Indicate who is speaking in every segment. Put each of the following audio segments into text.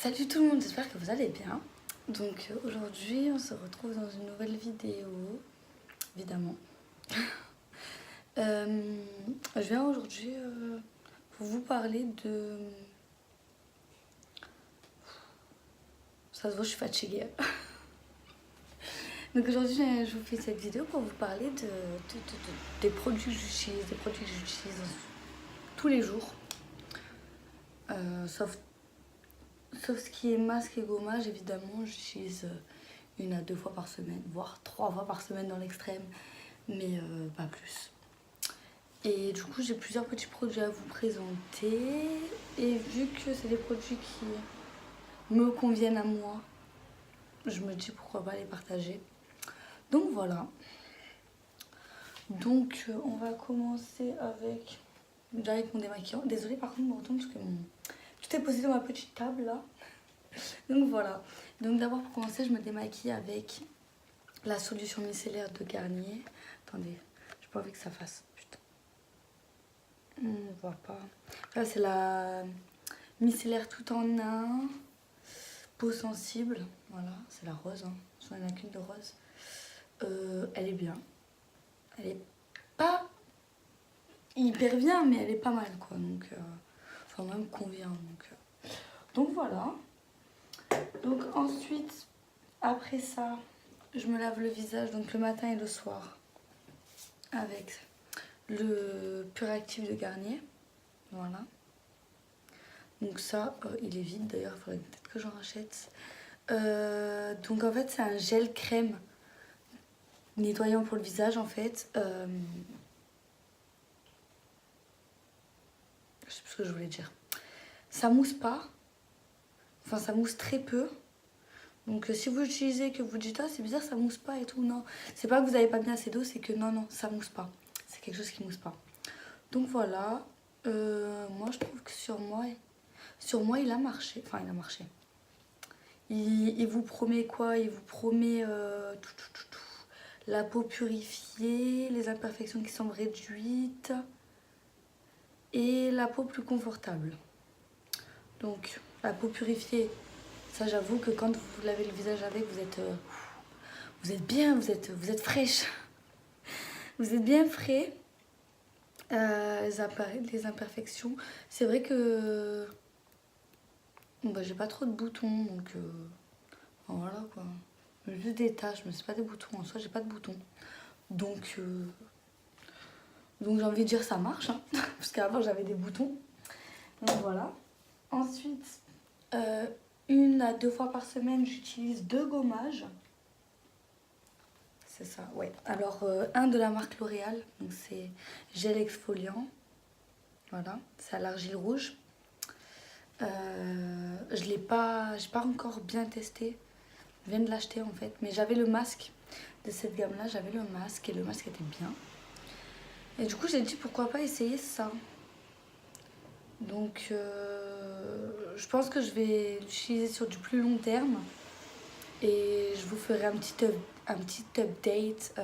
Speaker 1: Salut tout le monde, j'espère que vous allez bien. Donc aujourd'hui on se retrouve dans une nouvelle vidéo, évidemment. Je viens aujourd'hui pour vous parler de... Ça se voit, je suis fatiguée. Donc aujourd'hui je vous fais cette vidéo pour vous parler des produits que j'utilise, tous les jours. Sauf ce qui est masque et gommage, évidemment, j'utilise 1 à 2 fois par semaine, voire 3 fois par semaine dans l'extrême, mais pas plus. Et du coup, j'ai plusieurs petits produits à vous présenter. Et vu que c'est des produits qui me conviennent à moi, je me dis pourquoi pas les partager. Donc voilà. Donc on va commencer avec mon démaquillant. Désolée par contre, je me retourne parce que tout est posé dans ma petite table là. Donc voilà. Donc d'abord pour commencer, je me démaquille avec la solution micellaire de Garnier. Attendez, j'ai pas envie que ça fasse. Putain. On voit pas. Là c'est la micellaire tout en un. Peau sensible. Voilà, c'est la rose. Hein. Il n'y en a qu'une de rose. Elle est bien. Elle est pas hyper bien, mais elle est pas mal quoi. Donc, enfin, moi, elle me convient. Donc voilà. Donc ensuite, après ça, je me lave le visage donc le matin et le soir avec le Puractif de Garnier. Voilà. Donc ça, il est vide d'ailleurs, il faudrait peut-être que j'en rachète. Donc en fait, c'est un gel crème nettoyant pour le visage en fait. Je sais plus ce que je voulais dire. Ça mousse pas. Enfin, ça mousse très peu. Donc si vous l'utilisez que vous dites ah c'est bizarre ça mousse pas et tout, non, c'est pas que vous avez pas bien assez d'eau, c'est que non ça mousse pas, c'est quelque chose qui mousse pas. Donc voilà. Moi je trouve que sur moi il a marché, enfin il a marché. Il vous promet quoi? Il vous promet la peau purifiée, les imperfections qui semblent réduites et la peau plus confortable. Donc la peau purifiée, ça j'avoue que quand vous lavez le visage avec, vous êtes bien, vous êtes fraîche. Vous êtes bien frais. Les imperfections, c'est vrai que bon, bah, j'ai pas trop de boutons, donc voilà quoi. Juste des taches, mais c'est pas des boutons en soi, j'ai pas de boutons. Donc j'ai envie de dire ça marche, hein, parce qu'avant j'avais des boutons. Donc voilà. Ensuite, 1 à 2 fois par semaine, j'utilise 2 gommages. C'est ça, ouais. Alors, un de la marque L'Oréal, donc c'est gel exfoliant. Voilà, c'est à l'argile rouge. J'ai pas encore bien testé. Je viens de l'acheter en fait, mais j'avais le masque de cette gamme-là, j'avais le masque et le masque était bien. Et du coup, j'ai dit pourquoi pas essayer ça. Donc, je pense que je vais l'utiliser sur du plus long terme. Et je vous ferai un petit update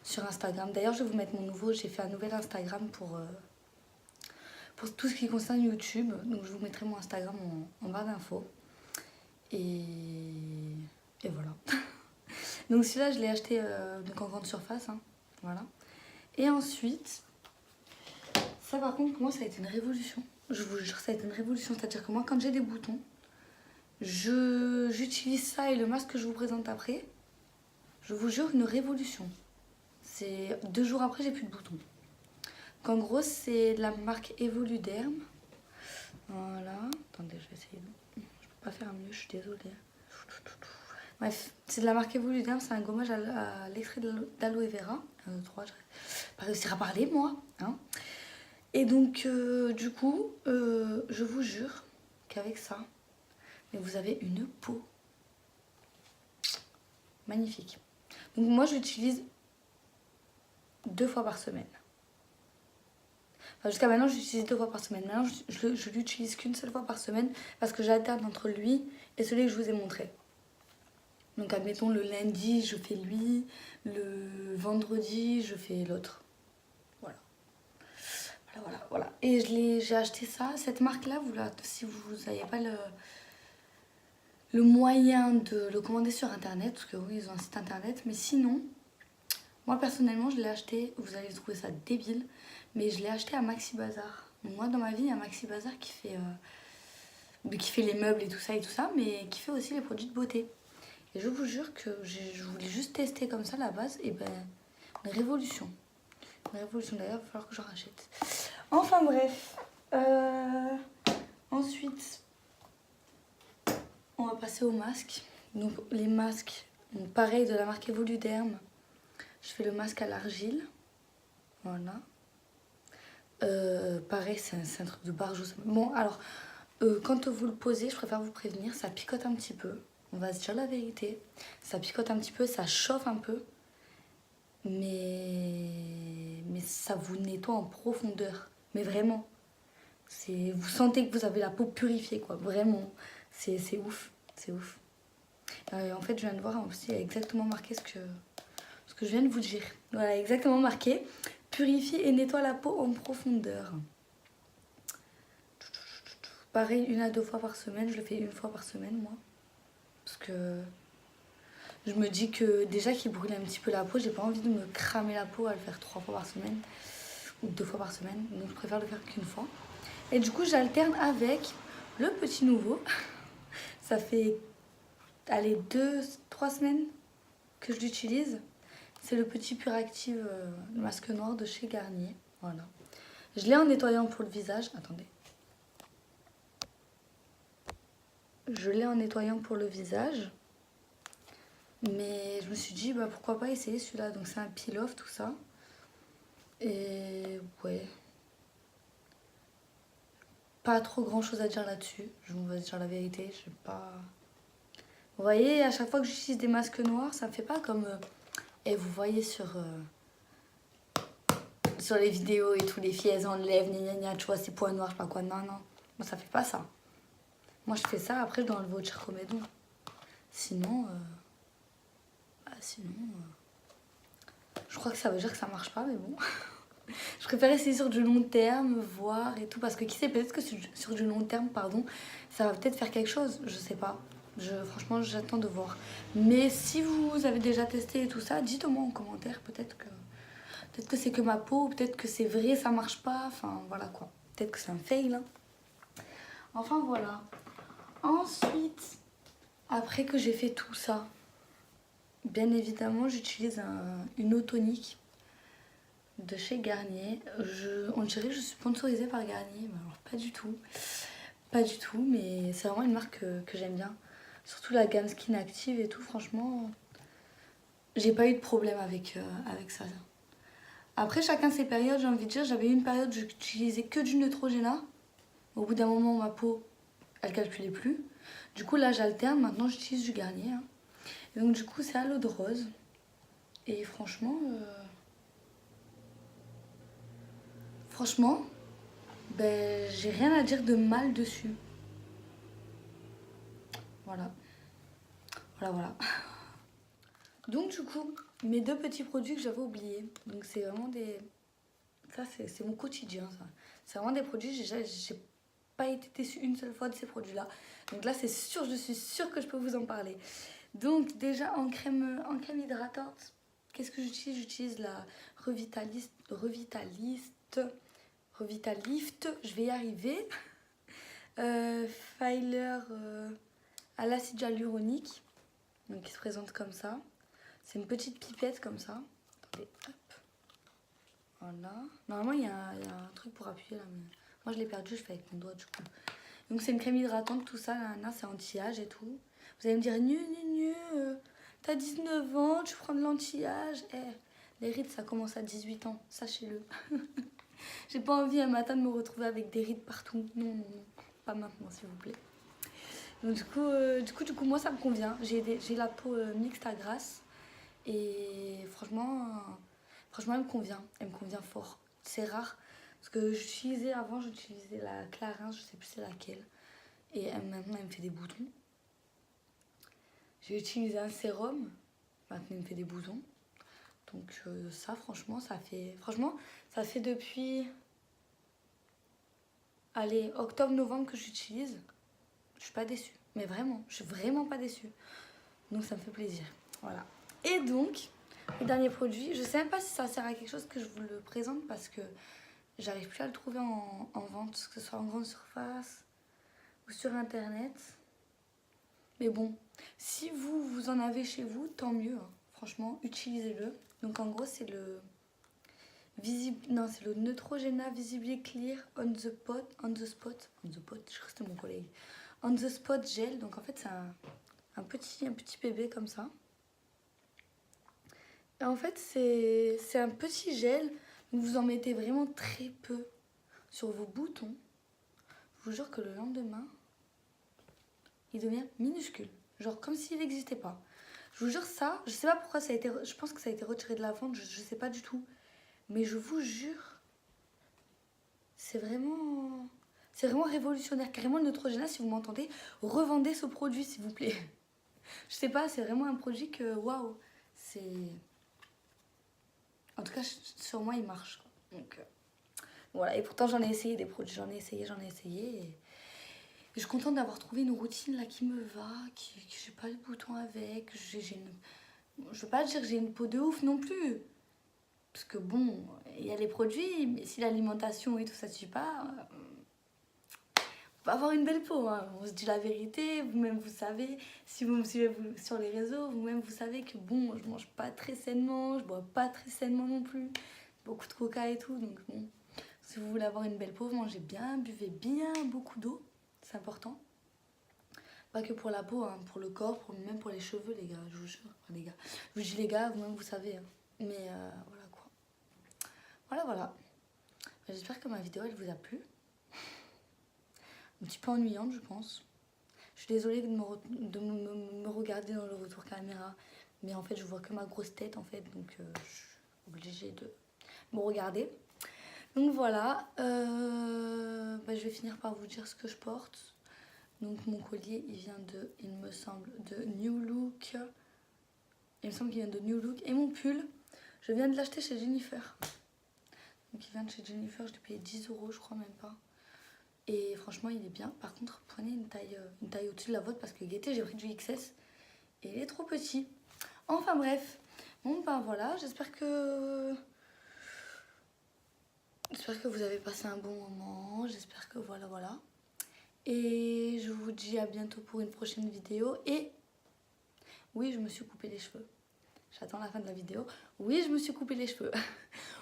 Speaker 1: sur Instagram. D'ailleurs, je vais vous mettre j'ai fait un nouvel Instagram pour tout ce qui concerne YouTube. Donc, je vous mettrai mon Instagram en barre d'infos. Et voilà. Donc, celui-là, je l'ai acheté donc en grande surface. Hein. Voilà. Et ensuite, ça par contre, pour moi, ça a été une révolution. Je vous jure, ça a été une révolution. C'est-à-dire que moi, quand j'ai des boutons, j'utilise ça et le masque que je vous présente après. Je vous jure, une révolution. C'est 2 jours après, j'ai plus de boutons. Donc, en gros, c'est de la marque Evoluderm. Voilà. Attendez, je vais essayer. Je peux pas faire mieux, je suis désolée. Bref, c'est de la marque Evoluderm. C'est un gommage à l'extrait d'aloe vera. 3, je vais pas réussir à parler, moi. Hein. Et donc, du coup, je vous jure qu'avec ça, vous avez une peau magnifique. Donc moi, j'utilise 2 fois par semaine. Enfin, jusqu'à maintenant, j'utilise 2 fois par semaine. Maintenant, je l'utilise qu'une seule fois par semaine parce que j'alterne entre lui et celui que je vous ai montré. Donc, admettons, le lundi, je fais lui. Le vendredi, je fais l'autre. Voilà. Et j'ai acheté ça, cette marque-là, si vous n'avez pas le moyen de le commander sur internet, parce que oui, ils ont un site internet, mais sinon, moi personnellement, je l'ai acheté, vous allez trouver ça débile, mais je l'ai acheté à Maxi Bazar. Donc moi, dans ma vie, il y a Maxi Bazar qui fait les meubles et tout ça, mais qui fait aussi les produits de beauté. Et je vous jure que je voulais juste tester comme ça la base, et ben, une révolution. Une révolution d'ailleurs, il va falloir que j'en rachète. Enfin bref. Ensuite, on va passer aux masques. Donc les masques, donc pareil de la marque Evoluderm. Je fais le masque à l'argile. Voilà. Pareil, c'est un truc de barjou. Bon, alors, quand vous le posez, je préfère vous prévenir, ça picote un petit peu. On va se dire la vérité. Ça picote un petit peu, ça chauffe un peu. Mais ça vous nettoie en profondeur. Mais vraiment. Vous sentez que vous avez la peau purifiée, quoi. Vraiment. C'est ouf. C'est ouf. En fait, je viens de voir aussi, il y a exactement marqué ce que je viens de vous dire. Voilà, exactement marqué. Purifie et nettoie la peau en profondeur. Pareil, 1 à 2 fois par semaine. Je le fais 1 fois par semaine, moi. Parce que je me dis que déjà qu'il brûle un petit peu la peau, j'ai pas envie de me cramer la peau à le faire 3 fois par semaine. Ou 2 fois par semaine. Donc je préfère le faire qu'1 fois. Et du coup, j'alterne avec le petit nouveau. Ça fait, allez, 2-3 semaines que je l'utilise. C'est le petit Puractive, le masque noir de chez Garnier. Voilà. Je l'ai en nettoyant pour le visage. Attendez. Je l'ai en nettoyant pour le visage. Mais je me suis dit, bah, pourquoi pas essayer celui-là. Donc c'est un peel-off, tout ça. Et ouais. Pas trop grand chose à dire là-dessus. Je vais dire la vérité. Je sais pas. Vous voyez, à chaque fois que j'utilise des masques noirs, ça me fait pas comme... Et vous voyez sur les vidéos et tout, les filles elles enlèvent, gna gna gna, tu vois, ces points noirs, je sais pas quoi. Non, non. Moi ça fait pas ça. Moi je fais ça, après je dois enlever au Circomédon. Sinon, je crois que ça veut dire que ça marche pas, mais bon. Je préfère essayer sur du long terme, voir et tout, parce que qui sait, peut-être que sur du long terme, pardon, ça va peut-être faire quelque chose, je sais pas. Franchement, j'attends de voir. Mais si vous avez déjà testé et tout ça, dites-moi en commentaire, peut-être que c'est que ma peau, peut-être que c'est vrai, ça marche pas, enfin voilà quoi. Peut-être que c'est un fail, hein. Enfin voilà. Ensuite, après que j'ai fait tout ça, bien évidemment, j'utilise une eau tonique de chez Garnier. On dirait que je suis sponsorisée par Garnier, mais alors pas du tout. Pas du tout, mais c'est vraiment une marque que j'aime bien. Surtout la gamme Skin Active et tout, franchement, j'ai pas eu de problème avec ça. Après, chacun ses périodes, j'ai envie de dire. J'avais eu une période où j'utilisais que du Neutrogena. Au bout d'un moment, ma peau, elle calculait plus. Du coup, là, j'alterne. Maintenant, j'utilise du Garnier. Hein. Et donc, du coup, c'est à l'eau de rose. Et franchement, ben, j'ai rien à dire de mal dessus. Voilà. Voilà. Donc, du coup, mes 2 petits produits que j'avais oubliés. Donc, c'est vraiment des... Ça, c'est mon quotidien, ça. C'est vraiment des produits, j'ai pas été déçue une seule fois de ces produits-là. Donc là, c'est sûr, je suis sûre que je peux vous en parler. Donc déjà, en crème hydratante, qu'est-ce que j'utilise? J'utilise la Revitalift, je vais y arriver. Filer à l'acide hyaluronique, donc qui se présente comme ça. C'est une petite pipette comme ça. Attendez, hop. Voilà. Normalement, il y a un truc pour appuyer là, mais moi je l'ai perdu, je fais avec mon doigt du coup. Donc c'est une crème hydratante, tout ça, là, c'est anti-âge et tout. Vous allez me dire, t'as 19 ans, tu prends de l'anti-âge. Les rides, ça commence à 18 ans, sachez-le. J'ai pas envie un matin de me retrouver avec des rides partout. Non, pas maintenant, s'il vous plaît. Donc du coup, moi ça me convient. J'ai la peau mixte à grasse. Et franchement, elle me convient. Elle me convient fort. C'est rare. Parce que avant, j'utilisais la Clarins, je sais plus c'est laquelle. Et maintenant, elle me fait des boutons. J'ai utilisé un sérum. Maintenant, il me fait des boutons. Donc ça, franchement, ça fait depuis allez, octobre-novembre que j'utilise. Je suis pas déçue. Mais vraiment, je suis vraiment pas déçue. Donc ça me fait plaisir. Voilà. Et donc, le dernier produit, je sais même pas si ça sert à quelque chose que je vous le présente parce que j'arrive plus à le trouver en vente, que ce soit en grande surface ou sur internet. Mais bon, si vous en avez chez vous, tant mieux. Hein. Franchement, utilisez-le. Donc en gros, c'est le c'est le Neutrogena Visibly Clear on the spot, je crois que c'était mon collègue. On the spot gel. Donc en fait, c'est un petit bébé comme ça. Et en fait, c'est un petit gel. Donc vous en mettez vraiment très peu sur vos boutons. Je vous jure que le lendemain, il devient minuscule. Genre comme s'il n'existait pas. Je vous jure ça, je sais pas pourquoi ça a été... Je pense que ça a été retiré de la vente, je sais pas du tout. Mais je vous jure, c'est vraiment révolutionnaire. Carrément le Neutrogena, si vous m'entendez, revendez ce produit s'il vous plaît. Je sais pas, c'est vraiment un produit que, waouh, c'est... En tout cas, sur moi, il marche. Donc, voilà. Et pourtant, j'en ai essayé des produits. J'en ai essayé. Et je suis contente d'avoir trouvé une routine là qui me va, que j'ai pas de boutons avec. Je veux pas dire que j'ai une peau de ouf non plus. Parce que bon, il y a les produits, mais si l'alimentation et tout ça ne suit pas, on va avoir une belle peau. Hein. On se dit la vérité, vous-même vous savez. Si vous me suivez sur les réseaux, vous-même vous savez que bon, je mange pas très sainement, je bois pas très sainement non plus. Beaucoup de coca et tout, donc bon. Si vous voulez avoir une belle peau, mangez bien, buvez bien beaucoup d'eau, c'est important. Pas que pour la peau, hein, pour le corps, même pour les cheveux, les gars, je vous jure. Enfin, les gars, je vous dis les gars, vous-même vous savez. Hein. Mais voilà quoi. Voilà. J'espère que ma vidéo elle vous a plu. Un petit peu ennuyante, je pense. Je suis désolée de me regarder dans le retour caméra. Mais en fait, je vois que ma grosse tête en fait. Donc je suis obligée de me regarder. Donc voilà, je vais finir par vous dire ce que je porte. Donc mon collier, il me semble, de New Look. Il me semble qu'il vient de New Look. Et mon pull, je viens de l'acheter chez Jennifer. Donc il vient de chez Jennifer, je l'ai payé 10 €, je crois même pas. Et franchement, il est bien. Par contre, prenez une taille au-dessus de la vôtre parce que Gaieté, j'ai pris du XS. Et il est trop petit. Enfin bref. Bon, ben voilà, j'espère que vous avez passé un bon moment. J'espère que voilà. Et je vous dis à bientôt pour une prochaine vidéo. Et oui, je me suis coupé les cheveux. J'attends la fin de la vidéo. Oui, je me suis coupé les cheveux.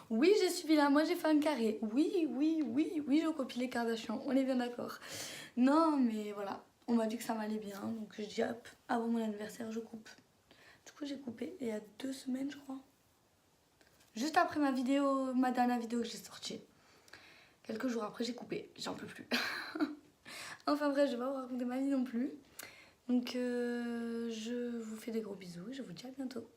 Speaker 1: Oui, j'ai suivi là. Moi, j'ai fait un carré. Oui, je copie les Kardashians. On est bien d'accord. Non, mais voilà. On m'a dit que ça m'allait bien. Donc, je dis hop, avant mon anniversaire, je coupe. Du coup, j'ai coupé il y a 2 semaines, je crois. Juste après ma dernière vidéo que j'ai sortie. Quelques jours après, j'ai coupé. J'en peux plus. Enfin bref, je vais pas vous raconter ma vie non plus. Donc, je vous fais des gros bisous. Je vous dis à bientôt.